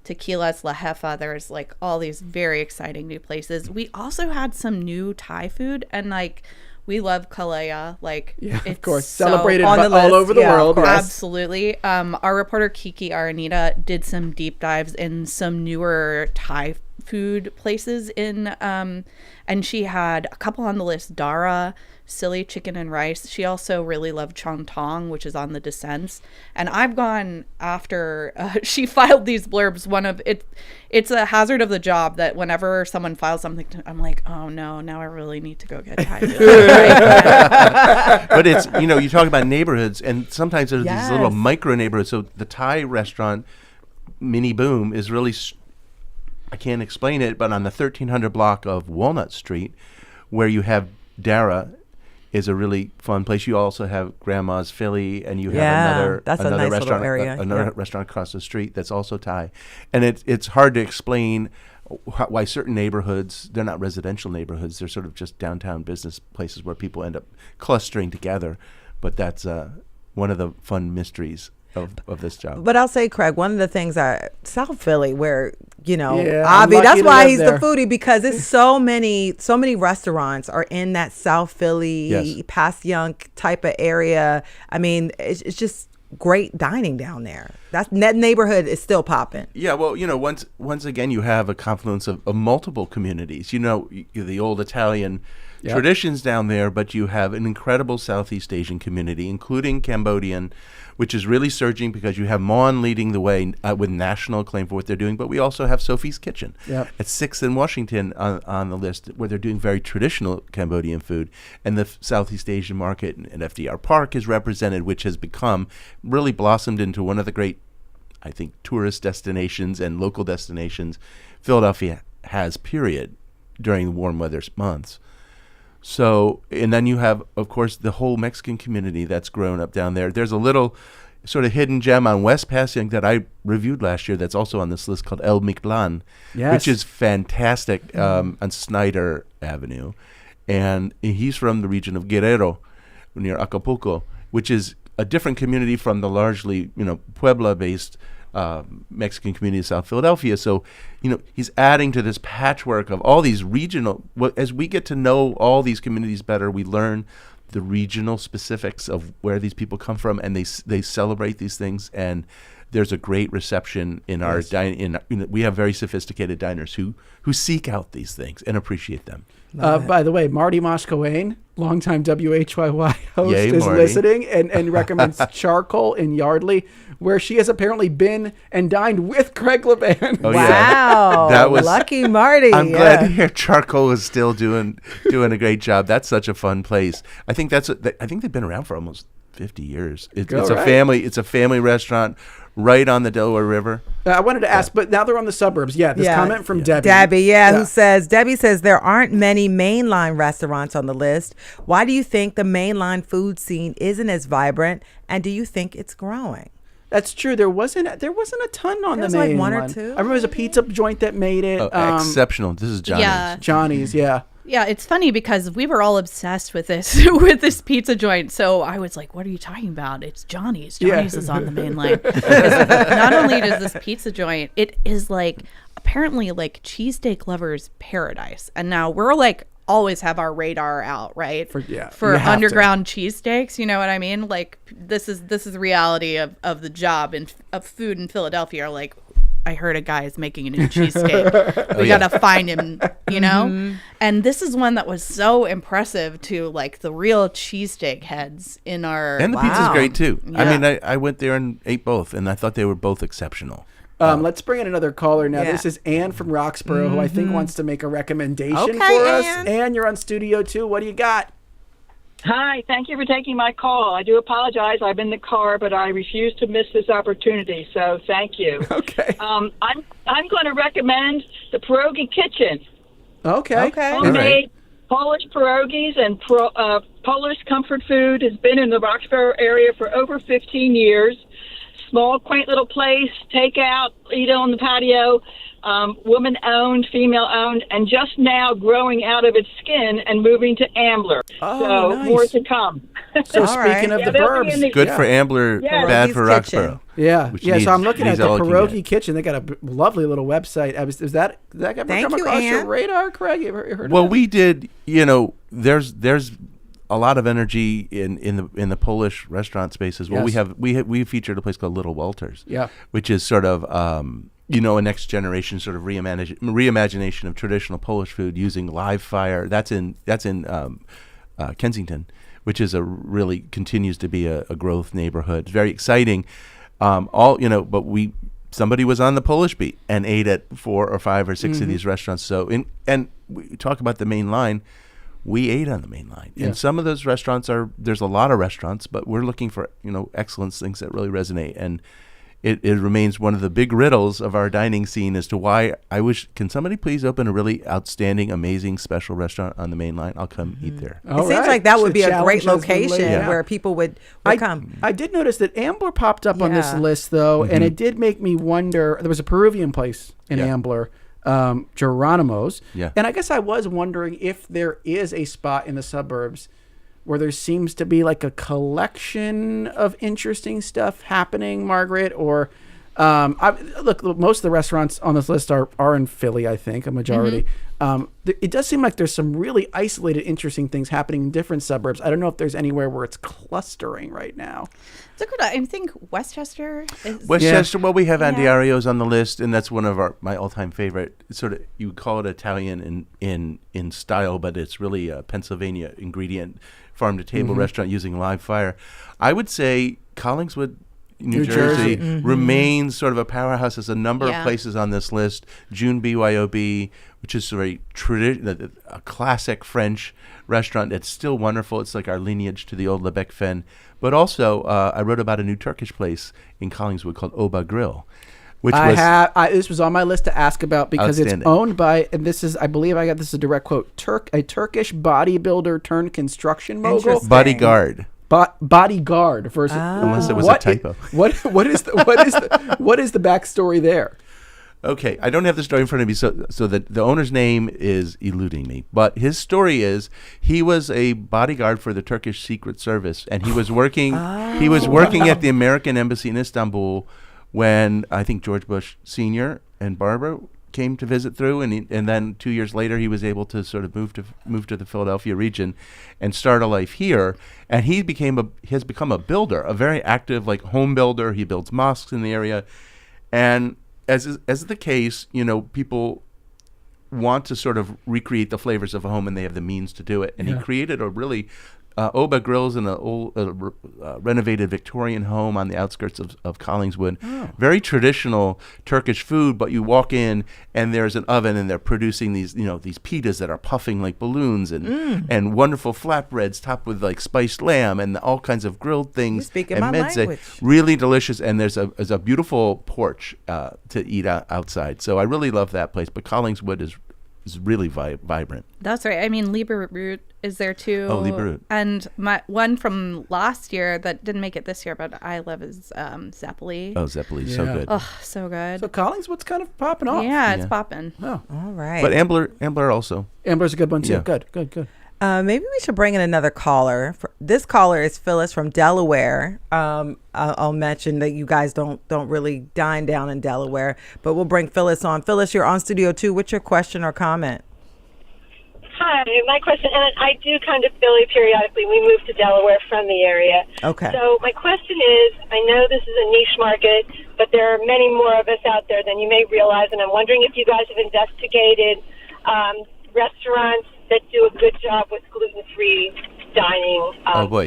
Tequila's La Jefa, there's like all these very exciting new places. We also had some new Thai food, and like we love Kalea. Like, Yeah, it's of course. so Celebrated on the all list. over the Yeah, of world. course. Yes. Absolutely. Our reporter Kiki Aranita did some deep dives in some newer Thai food places and she had a couple on the list: Dara, silly chicken and rice. She also really loved chong tong, which is on the descents. And I've gone after she filed these blurbs. It's a hazard of the job that whenever someone files something, I'm like, oh no, now I really need to go get Thai food. But it's, you talk about neighborhoods, and sometimes there's Yes. these little micro neighborhoods. So the Thai restaurant, Mini Boom, is really, I can't explain it, but on the 1300 block of Walnut Street, where you have Dara, is a really fun place. You also have Grandma's Philly, and you have that's a another nice little restaurant, area. another Yeah. restaurant across the street that's also Thai. And it's hard to explain why certain neighborhoods, they're not residential neighborhoods, they're sort of just downtown business places where people end up clustering together. But that's one of the fun mysteries of this job. But I'll say, Craig, one of the things South Philly, where Yeah, I'm Avi, lucky that's to why live he's there. the foodie, because it's so many restaurants are in that South Philly, Yes. Passyunk type of area. I mean, it's just great dining down there. That neighborhood is still popping. Yeah, well, once again, you have a confluence of multiple communities. The old Italian traditions down there, but you have an incredible Southeast Asian community, including Cambodian, which is really surging because you have Mon leading the way with national acclaim for what they're doing. But we also have Sophie's Kitchen at 6th and Washington on the list, where they're doing very traditional Cambodian food. And the Southeast Asian market and FDR Park is represented, which has really blossomed into one of the great, I think, tourist destinations and local destinations Philadelphia has, period, during the warm weather months. So, and then you have, of course, the whole Mexican community that's grown up down there. There's a little sort of hidden gem on West Passyunk that I reviewed last year that's also on this list called El Mictlan, which is fantastic on Snyder Avenue. And he's from the region of Guerrero, near Acapulco, which is a different community from the largely, Puebla-based Mexican community of South Philadelphia. So, he's adding to this patchwork of all these regional. As we get to know all these communities better, we learn the regional specifics of where these people come from, and they celebrate these things. And there's a great reception in our dining. We have very sophisticated diners who seek out these things and appreciate them. By the way, Marty Moscowane, longtime WHYY host, Yay, is Marty. listening and recommends Charcoal in Yardley, where she has apparently been and dined with Craig LaBan. Oh, Wow. That was lucky Marty. I'm glad to hear Charcoal is still doing a great job. That's such a fun place. I think they've been around for almost 50 years. It's a family restaurant right on the Delaware River. I wanted to ask, but now they're on the suburbs. This comment from Debbie. Who says, Debbie says, there aren't many mainline restaurants on the list. Why do you think the mainline food scene isn't as vibrant? And do you think it's growing? That's true. There wasn't a ton on There the was main like one or one. two. I remember there was a pizza joint that made it. Exceptional. This is Johnny's. Yeah. Johnny's, yeah. Yeah, it's funny because we were all obsessed with this pizza joint. So I was like, "What are you talking about? It's Johnny's. Johnny's is on the main line." Not only does this pizza joint, it is apparently cheesesteak lovers' paradise. And now we're always have our radar out, right? For for you have underground cheesesteaks. You know what I mean? This is the reality of the job of food in Philadelphia. I heard a guy is making a new cheesesteak. We gotta find him, And this is one that was so impressive to the real cheesesteak heads in our. And the pizza's great too. Yeah. I mean, I went there and ate both, and I thought they were both exceptional. Let's bring in another caller now. Yeah. This is Ann from Roxborough, who I think wants to make a recommendation Okay, for us. Ann. Ann, you're on Studio 2. What do you got? Hi, thank you for taking my call. I do apologize. I'm in the car, but I refuse to miss this opportunity, so thank you. Okay. I'm going to recommend the Pierogi Kitchen. Okay. Homemade Polish pierogies and Polish comfort food has been in the Roxborough area for over 15 years. Small, quaint little place, takeout, eat on the patio, woman-owned, female-owned, and just now growing out of its skin and moving to Ambler. Oh, nice. More to come. So All speaking right. of Yeah, the they'll be in burbs. the- Good for Ambler, Yeah. bad for Pierogi's Roxborough. Yeah. Which So I'm looking at needs the all looking Pierogi at. Kitchen. They got a lovely little website. Is that ever Thank come you, across your Ann. radar, Craig? You ever heard Well, of that? we did. There's a lot of energy in the Polish restaurant space as well. Yes. We featured a place called Little Walters. Yeah. Which is sort of a next generation sort of reimagination of traditional Polish food using live fire. That's in Kensington, which is really continues to be a growth neighborhood. It's very exciting. But somebody was on the Polish beat and ate at 4 or 5 or 6 of these restaurants. So and we talk about the main line. We ate on the main line. Yeah. And some of those restaurants there's a lot of restaurants, but we're looking for, excellence, things that really resonate. And it remains one of the big riddles of our dining scene as to why can somebody please open a really outstanding, amazing, special restaurant on the main line? I'll come eat there. It seems like that would be a great location Yeah. where people would come. I did notice that Ambler popped up on this list, though, and it did make me wonder. There was a Peruvian place in Ambler, Geronimo's. Yeah. And I guess I was wondering if there is a spot in the suburbs where there seems to be like a collection of interesting stuff happening, Margaret, or look, most of the restaurants on this list are in Philly, I think, a majority. It does seem like there's some really isolated, interesting things happening in different suburbs. I don't know if there's anywhere where it's clustering right now. I think Westchester is... Westchester, well, we have Andiario's on the list, and that's one of my all-time favorite. Sort of, you would call it Italian in style, but it's really a Pennsylvania ingredient, farm-to-table restaurant using live fire. I would say Collingswood, New Jersey remains sort of a powerhouse. There's a number of places on this list. June BYOB, which is a classic French restaurant that's still wonderful. It's like our lineage to the old Le Bec Fen. But also, I wrote about a new Turkish place in Collingswood called Oba Grill, which this was on my list to ask about because it's owned by, and this is, I believe I got this is a direct quote, a Turkish bodybuilder turned construction mogul. Bodyguard. Bodyguard versus unless it was a typo. What is the backstory there? Okay, I don't have the story in front of me, so the owner's name is eluding me. But his story is he was a bodyguard for the Turkish Secret Service, and he was working. He was working at the American Embassy in Istanbul when I think George Bush Sr. and Barbara came to visit through, and then 2 years later he was able to sort of move to the Philadelphia region and start a life here. And he has become a builder, a very active home builder. He builds mosques in the area, and as is the case, people want to sort of recreate the flavors of a home, and they have the means to do it. And he created a really Oba Grill's in an old renovated Victorian home on the outskirts of Collingswood. Very traditional Turkish food, but you walk in and there's an oven and they're producing these pitas that are puffing like balloons and wonderful flatbreads topped with spiced lamb and all kinds of grilled things. You're speaking my language. Really delicious, and there's a beautiful porch to eat outside. So I really love that place. But Collingswood is really vibrant. That's right. I mean, Lieber Root is there too. Oh, Lieber Root. And my one from last year that didn't make it this year, but I love is Zeppeli. Oh, Zeppeli, so good. Oh, so good. So Collingswood's kind of popping off. Yeah, it's popping. Oh, all right. But Ambler also. Ambler's a good one too. Yeah. Good. Maybe we should bring in another caller. This caller is Phyllis from Delaware. I'll mention that you guys don't really dine down in Delaware, but we'll bring Phyllis on. Phyllis, you're on Studio 2. What's your question or comment? Hi, my question, and I do kind of Philly periodically. We moved to Delaware from the area. Okay. So my question is, I know this is a niche market, but there are many more of us out there than you may realize, and I'm wondering if you guys have investigated restaurants that do a good job with gluten-free dining,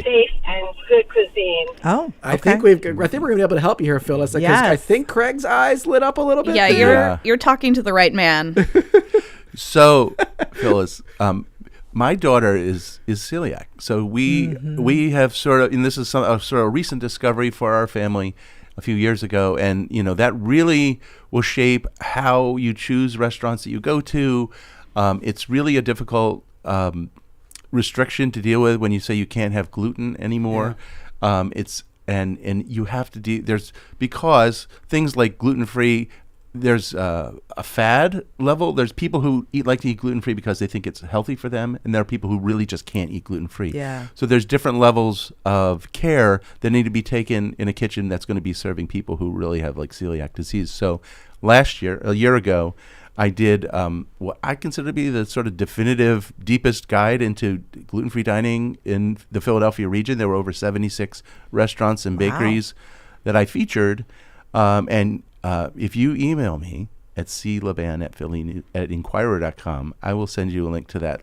safe and good cuisine. Oh, okay. I think we're going to be able to help you here, Phyllis. Because I think Craig's eyes lit up a little bit. Yeah, you're talking to the right man. So, Phyllis, my daughter is celiac. So we have sort of, and this is a sort of recent discovery for our family a few years ago, and that really will shape how you choose restaurants that you go to. It's really a difficult restriction to deal with when you say you can't have gluten anymore. It's and you have to because things like gluten-free, there's a fad level. There's people who like to eat gluten-free because they think it's healthy for them, and there are people who really just can't eat gluten-free. Yeah. So there's different levels of care that need to be taken in a kitchen that's going to be serving people who really have celiac disease. So a year ago, I did what I consider to be the sort of definitive, deepest guide into gluten-free dining in the Philadelphia region. There were over 76 restaurants and bakeries that I featured. And if you email me at claban@inquirer.com, I will send you a link to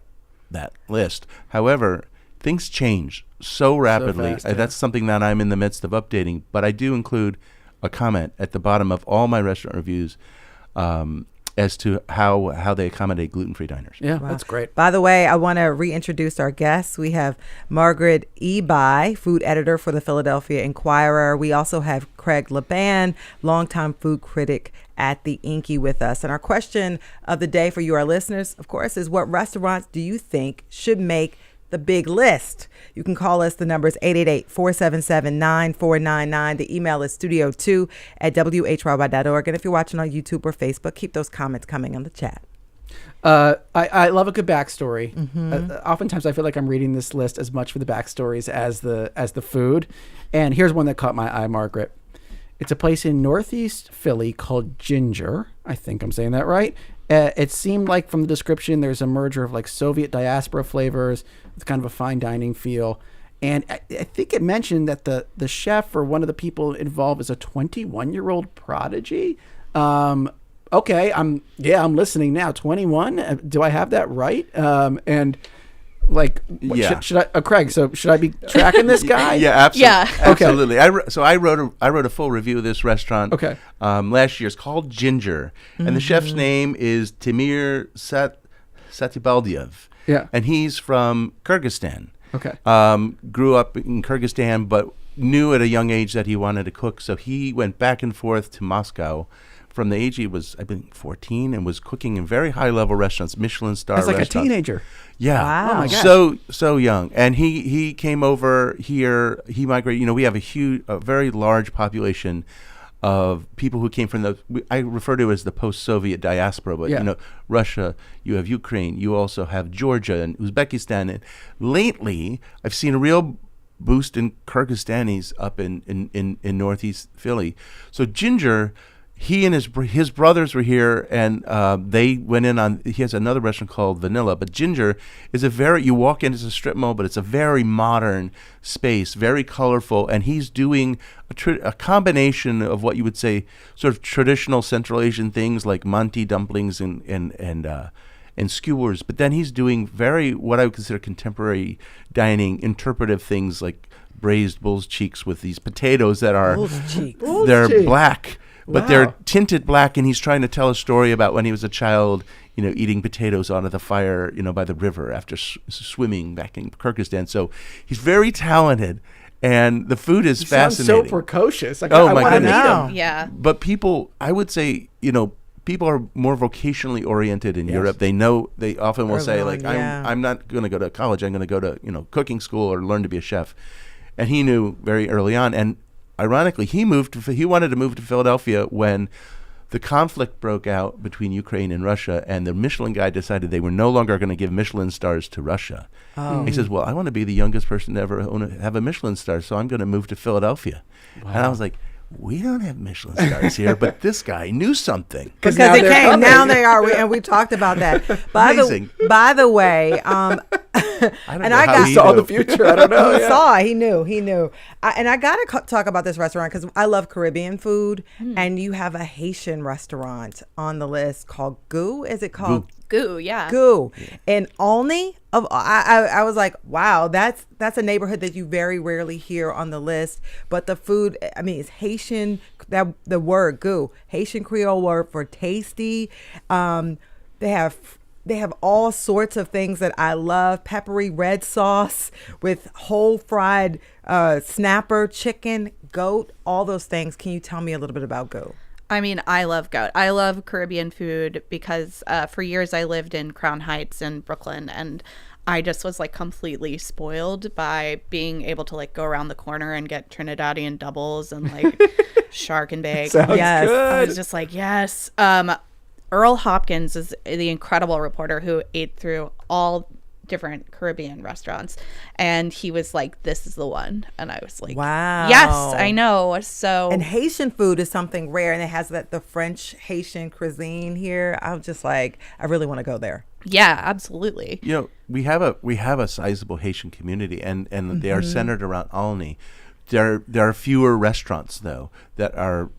that list. However, things change so rapidly. fast, yeah. That's something that I'm in the midst of updating. But I do include a comment at the bottom of all my restaurant reviews as to how they accommodate gluten-free diners. Yeah, that's great. By the way, I want to reintroduce our guests. We have Margaret Eby, food editor for the Philadelphia Inquirer. We also have Craig LaBan, longtime food critic at the Inky with us. And our question of the day for you, our listeners, of course, is what restaurants do you think should make the big list? You can call us. The number is 888-477-9499. The email is studio2@whyy.org. And if you're watching on YouTube or Facebook, keep those comments coming on the chat. I love a good backstory. Oftentimes I feel like I'm reading this list as much for the backstories as the food. And here's one that caught my eye, Margaret. It's a place in Northeast Philly called Ginger. I think I'm saying that right. It seemed like from the description there's a merger of like Soviet diaspora flavors with kind of a fine dining feel. And I think it mentioned that the chef or one of the people involved is a 21-year-old prodigy. Okay, I'm listening now. 21? Do I have that right? And like, Yeah. should I, Craig? So should I be tracking this guy? Yeah, absolutely. Yeah. Okay. Absolutely. I wrote a full review of this restaurant. Okay. Last year. It's called Ginger, and the chef's name is Timur Satibaldiev. Yeah. And he's from Kyrgyzstan. Okay. Grew up in Kyrgyzstan, but knew at a young age that he wanted to cook, so he went back and forth to Moscow from the age he was, I think, 14, and was cooking in very high-level restaurants, Michelin star As like restaurants. a teenager. Yeah. Wow. Oh my gosh. So young. And he came over here. He migrated. You know, we have a very large population of people who came from I refer to it as the post-Soviet diaspora, but, Yeah. you know, Russia, you have Ukraine, you also have Georgia and Uzbekistan. And lately, I've seen a real boost in Kyrgyzstanis up in Northeast Philly. So Ginger, he and his brothers were here, and they went in on. He has another restaurant called Vanilla, but Ginger is you walk in, it's a strip mall, but it's a very modern space, very colorful, and he's doing a combination of what you would say sort of traditional Central Asian things like manti dumplings and skewers, but then he's doing what I would consider contemporary dining, interpretive things like braised bull's cheeks with these potatoes that are they're black. But they're tinted black, and he's trying to tell a story about when he was a child, you know, eating potatoes onto the fire, you know, by the river after swimming back in Kyrgyzstan. So he's very talented, and the food is fascinating. Sounds so precocious. Like, Oh, I my want to goodness. meet Wow. him. Yeah. But people, I would say, you know, people are more vocationally oriented in Europe. They often will say, like, yeah. I'm not going to go to college. I'm going to go to, you know, cooking school or learn to be a chef. And he knew very early on. And ironically, he wanted to move to Philadelphia when the conflict broke out between Ukraine and Russia, and the Michelin guy decided they were no longer going to give Michelin stars to Russia. Oh. He says, well, I want to be the youngest person to ever have a Michelin star, so I'm going to move to Philadelphia. And I was like, we don't have Michelin stars here, but this guy knew something. Because now they they're came. coming. Now they are. And we talked about that. Amazing. By the way, I don't and know I how got he Saw knew. the future. I don't know. he Yeah. saw it. He knew. And I got to talk about this restaurant because I love Caribbean food. And you have a Haitian restaurant on the list called Goo. Is it called Goo, yeah. Goo? And Olney. I was like, wow, that's a neighborhood that you very rarely hear on the list. But the food, I mean, it's Haitian. The word Goo, Haitian Creole word for tasty. They have all sorts of things that I love. Peppery red sauce with whole fried snapper, chicken, goat, all those things. Can you tell me a little bit about Goo? I mean, I love goat. I love Caribbean food because for years I lived in Crown Heights in Brooklyn, and I just was like completely spoiled by being able to like go around the corner and get Trinidadian doubles and like shark and bake. Sounds Yes. good. I was just like, yes. Earl Hopkins is the incredible reporter who ate through all different Caribbean restaurants, and he was like, this is the one. And I was like, Wow. yes, I know. So And Haitian food is something rare, and it has the French Haitian cuisine here. I'm just like, I really want to go there. yeah, absolutely. You know, we have a sizable Haitian community, and they are centered around Olney. There are fewer restaurants though that are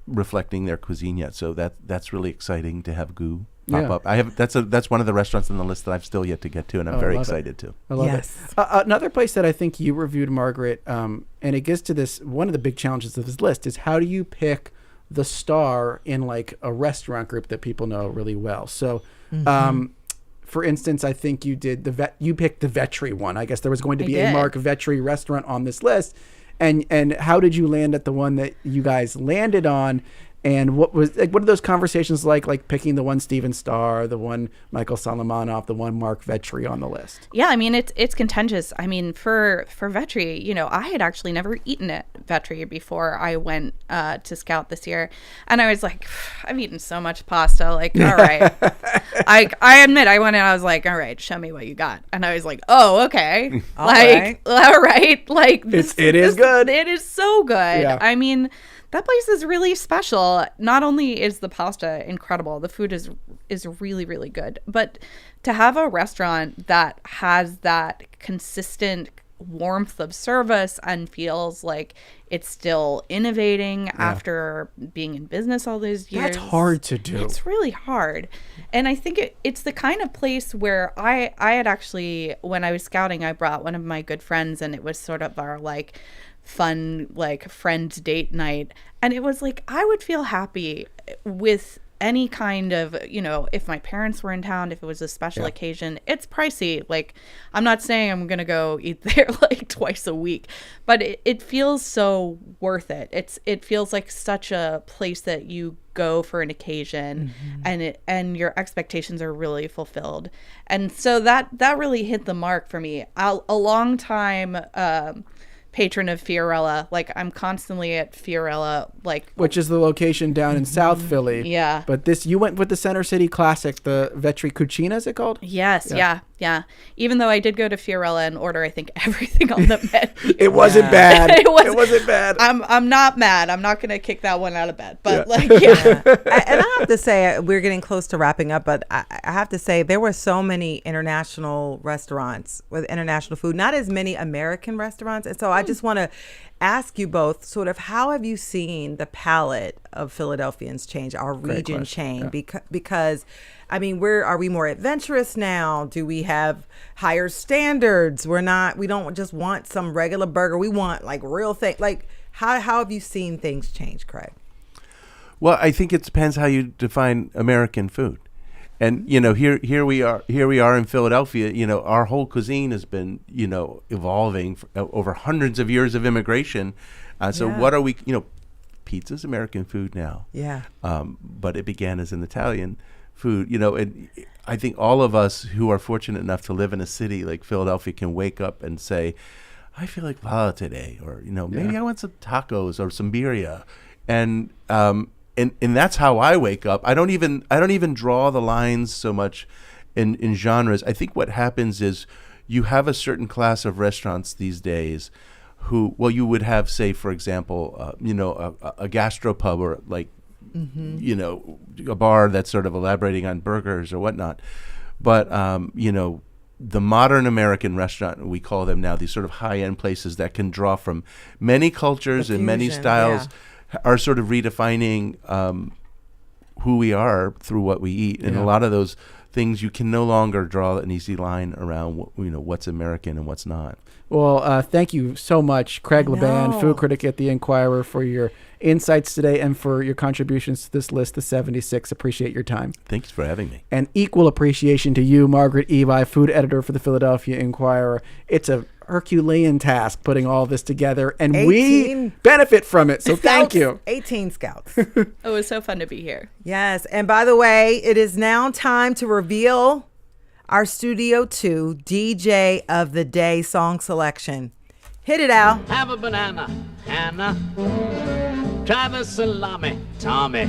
reflecting their cuisine yet, so that's really exciting to have Goo pop up. That's one of the restaurants on the list that I've still yet to get to, and I'm very excited to. I love it. Another place that I think you reviewed, Margaret, and it gets to this, one of the big challenges of this list is how do you pick the star in like a restaurant group that people know really well. So for instance, I think you did you picked the Vetri one. I guess there was going to be a Mark Vetri restaurant on this list. And how did you land at the one that you guys landed on? And what are those conversations like picking the one Steven Starr, the one Michael Solomonov, the one Mark Vetri on the list? Yeah, I mean, it's contentious. I mean, for Vetri, I had actually never eaten at Vetri before I went to Scout this year. And I was like, I've eaten so much pasta. Like, all right. I admit, I went and I was like, all right, show me what you got. And I was like, oh, okay. All right. Like, it is good. It is so good. Yeah. I mean, that place is really special. Not only is the pasta incredible, the food is really, really good, but to have a restaurant that has that consistent warmth of service and feels like it's still innovating after being in business all these years. That's hard to do. It's really hard. And I think it's the kind of place where I had actually, when I was scouting, I brought one of my good friends, and it was sort of our like fun like friend date night, and it was like I would feel happy with any kind of, if my parents were in town, if it was a special occasion. It's pricey. Like, I'm not saying I'm gonna go eat there like twice a week, but it feels so worth it. It feels like such a place that you go for an occasion, and your expectations are really fulfilled. And so that really hit the mark for me. A long time patron of Fiorella. Like, I'm constantly at Fiorella, like, which is the location down in South Philly. Yeah. But you went with the Center City Classic, the Vetri Cucina, is it called? Yes. Yeah. Even though I did go to Fiorella and order, I think, everything on the menu. It wasn't bad. It wasn't bad. I'm not mad. I'm not gonna kick that one out of bed. But And I have to say, we're getting close to wrapping up, but I have to say there were so many international restaurants with international food, not as many American restaurants. And so I just want to ask you both sort of, how have you seen the palate of Philadelphians change, our region change? Because I mean, are we more adventurous now? Do we have higher standards? We don't just want some regular burger. We want like real thing. Like, how have you seen things change, Craig? Well, I think it depends how you define American food. And, here we are in Philadelphia. Our whole cuisine has been, evolving over hundreds of years of immigration. So what are we, pizza's American food now. Yeah. But it began as an Italian food, and I think all of us who are fortunate enough to live in a city like Philadelphia can wake up and say, I feel like pho today, or, maybe I want some tacos or some birria. And that's how I wake up. I don't even draw the lines so much in genres. I think what happens is you have a certain class of restaurants these days who, you would have, say, for example, a gastropub, or like, a bar that's sort of elaborating on burgers or whatnot. But, the modern American restaurant, we call them now, these sort of high-end places that can draw from many cultures and many styles, are sort of redefining who we are through what we eat. And a lot of those things, you can no longer draw an easy line around what's American and what's not. Well, thank you so much, Craig LaBan, food critic at the Inquirer, for your insights today and for your contributions to this list, the 76. Appreciate your time. Thanks for having me. And equal appreciation to you, Margaret Eby, food editor for the Philadelphia Inquirer. It's a Herculean task putting all this together, and we benefit from it. So thank you. 18 scouts. It was so fun to be here. Yes. And by the way, it is now time to reveal our Studio 2 DJ of the Day song selection. Hit it, Al. Have a banana, Hannah. Try the salami, Tommy.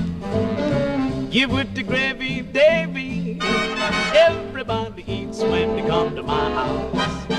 Give with the gravy, Davy. Everybody eats when they come to my house.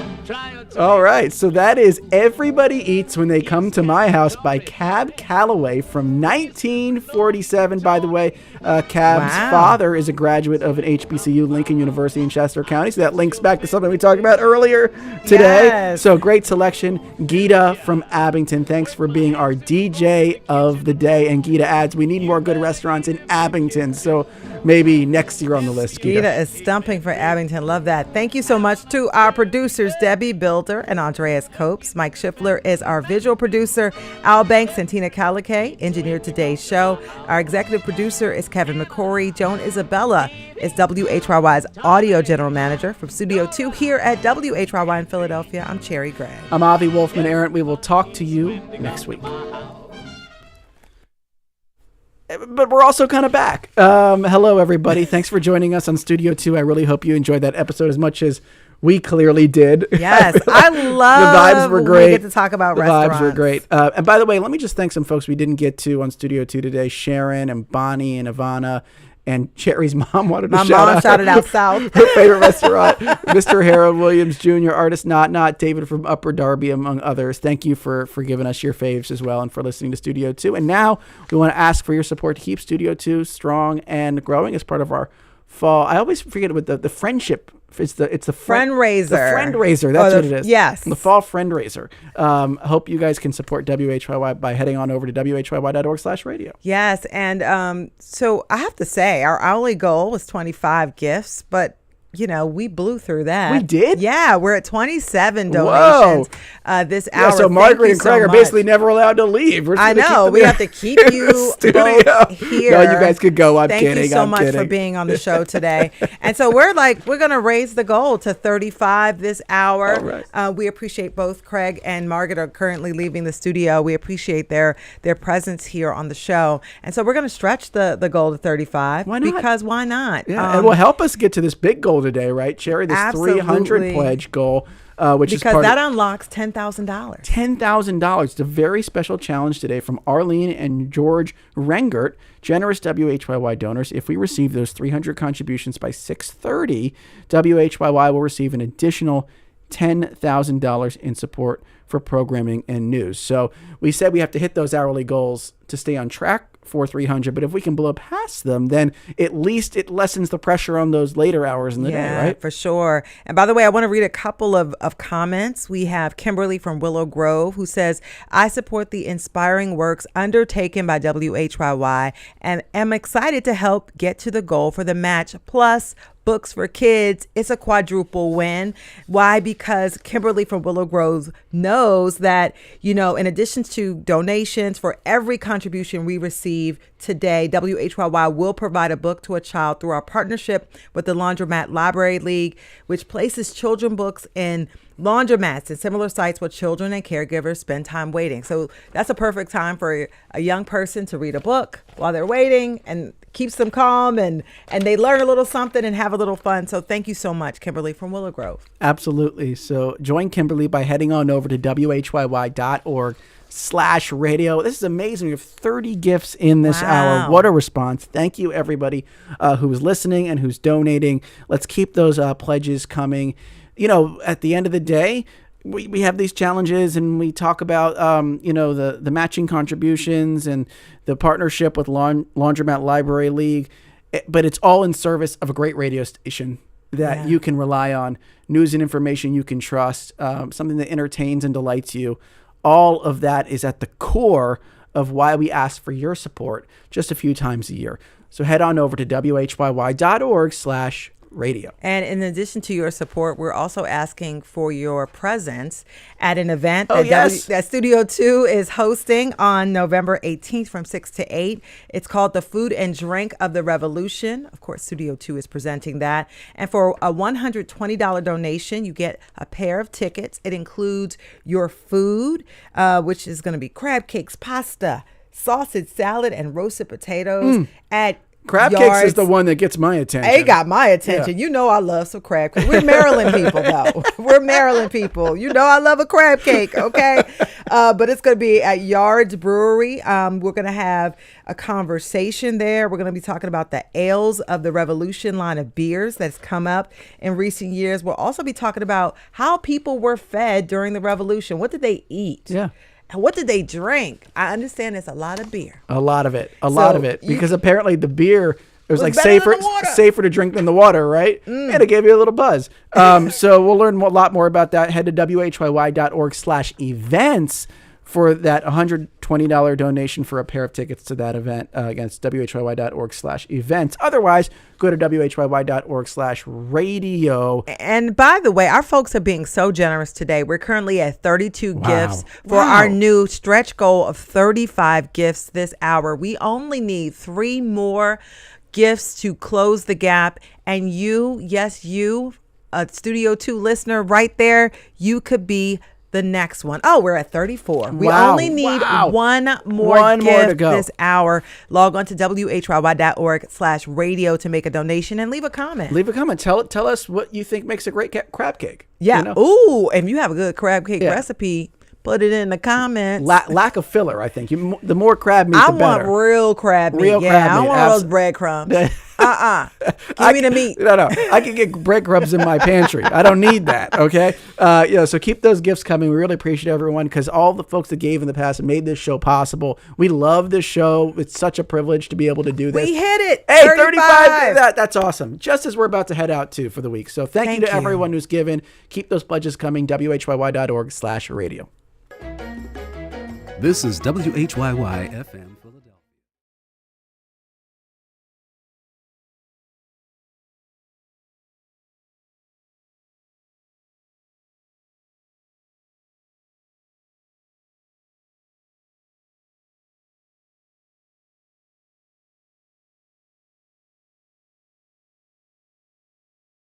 All right, so that is Everybody Eats When They Come to My House by Cab Calloway from 1947. By the way, Cab's father is a graduate of an HBCU, Lincoln University in Chester County, so that links back to something we talked about earlier today. Yes. So great selection. Gita from Abington, thanks for being our DJ of the day. And Gita adds, we need more good restaurants in Abington. So maybe next year on the list. Gita is stumping for Abington. Love that. Thank you so much to our producers, Debbie Builder and Andreas Copes. Mike Schiffler is our visual producer. Al Banks and Tina Calicay engineered today's show. Our executive producer is Kevin McCory. Joan Isabella is WHYY's audio general manager. From Studio 2 here at WHYY in Philadelphia, I'm Cherry Gray. I'm Avi Wolfman-Arent. We will talk to you next week. But we're also kind of back. Hello, everybody. Thanks for joining us on Studio 2. I really hope you enjoyed that episode as much as we clearly did. Yes, I love the vibes were great. We get to talk about restaurants. The vibes were great. And by the way, let me just thank some folks we didn't get to on Studio 2 today. Sharon and Bonnie and Ivana. And Cherry's mom wanted to shout out. shouted out South. Her favorite restaurant. Mr. Harold Williams Jr., artist Not, David from Upper Darby, among others. Thank you for giving us your faves as well and for listening to Studio 2. And now we want to ask for your support to keep Studio 2 strong and growing as part of our fall. I always forget what the friendship. It's the friend raiser. The friend raiser. That's what it is. Yes. The fall friend raiser. I hope you guys can support WHYY by heading on over to WHYY.org/radio. Yes. And so I have to say, our hourly goal was 25 gifts, but we blew through that. We did? Yeah, we're at 27 donations this hour. Yeah, so Margaret and Craig are basically never allowed to leave. I know. We have to keep you both here. No, you guys could go. I'm Thank kidding. Thank you so much for being on the show today. And so we're going to raise the goal to 35 this hour. All right. We appreciate both Craig and Margaret are currently leaving the studio. We appreciate their presence here on the show. And so we're going to stretch the goal to 35. Why not? Because why not? Yeah, and will help us get to this big goal today, right, Cherry? This Absolutely. 300 pledge goal, which is because that unlocks $10,000. $10,000. It's a very special challenge today from Arlene and George Rengert, generous WHYY donors. If we receive those 300 contributions by 6:30, WHYY will receive an additional $10,000 in support for programming and news. So we said we have to hit those hourly goals to stay on track for 300, but if we can blow past them, then at least it lessens the pressure on those later hours in the day, right? For sure. And by the way, I want to read a couple of comments. We have Kimberly from Willow Grove who says, I support the inspiring works undertaken by WHYY and am excited to help get to the goal for the match. Plus, books for kids. It's a quadruple win. Why? Because Kimberly from Willow Grove knows that, in addition to donations for every contribution we receive today, WHYY will provide a book to a child through our partnership with the Laundromat Library League, which places children books in laundromats and similar sites where children and caregivers spend time waiting. So that's a perfect time for a young person to read a book while they're waiting and keeps them calm and they learn a little something and have a little fun. So thank you so much, Kimberly from Willow Grove. Absolutely. So join Kimberly by heading on over to WHYY.org/radio. This is amazing. We have 30 gifts in this hour. What a response. Thank you, everybody who's listening and who's donating. Let's keep those pledges coming. At the end of the day, we have these challenges and we talk about, the matching contributions and the partnership with Laundromat Library League, but it's all in service of a great radio station that you can rely on, news and information you can trust, something that entertains and delights you. All of that is at the core of why we ask for your support just a few times a year. So head on over to WHYY.org/radio. And in addition to your support, we're also asking for your presence at an event that Studio 2 is hosting on November 18th from 6 to 8. It's called The Food and Drink of the Revolution. Of course, Studio 2 is presenting that. And for a $120 donation, you get a pair of tickets. It includes your food, which is going to be crab cakes, pasta, sausage, salad, and roasted potatoes at Crab cakes is the one that gets my attention. It got my attention. Yeah. I love some crab cakes. We're Maryland people, though. We're Maryland people. I love a crab cake, okay? But it's going to be at Yards Brewery. We're going to have a conversation there. We're going to be talking about the Ales of the Revolution line of beers that's come up in recent years. We'll also be talking about how people were fed during the Revolution. What did they eat? Yeah. And what did they drink? I understand it's a lot of beer. A lot of it. Because apparently the beer was like safer to drink than the water, right? And it gave you a little buzz. So we'll learn a lot more about that. Head to WHYY.org/events for that $120 donation for a pair of tickets to that event against WHYY.org/events. Otherwise, go to WHYY.org/radio. And by the way, our folks are being so generous today. We're currently at 32 gifts for our new stretch goal of 35 gifts this hour. We only need 3 more gifts to close the gap. And you, yes, you, a Studio 2 listener right there, you could be the next one. Oh, we're at 34. We only need one more gift this hour. Log on to WHYY.org/radio to make a donation and leave a comment. Leave a comment. Tell us what you think makes a great crab cake. Yeah. You know? Ooh, if you have a good crab cake recipe, put it in the comments. Lack of filler, I think. The more crab meat, the better. I want real crab meat. Crab meat. I don't want those breadcrumbs. Give me the meat. No. I can get breadcrumbs in my pantry. I don't need that. Okay. So keep those gifts coming. We really appreciate everyone because all the folks that gave in the past and made this show possible. We love this show. It's such a privilege to be able to do this. We hit it. Hey, 35. That's awesome. Just as we're about to head out too for the week. So thank you to everyone who's given. Keep those pledges coming. WHYY.org/radio. This is WHYY FM.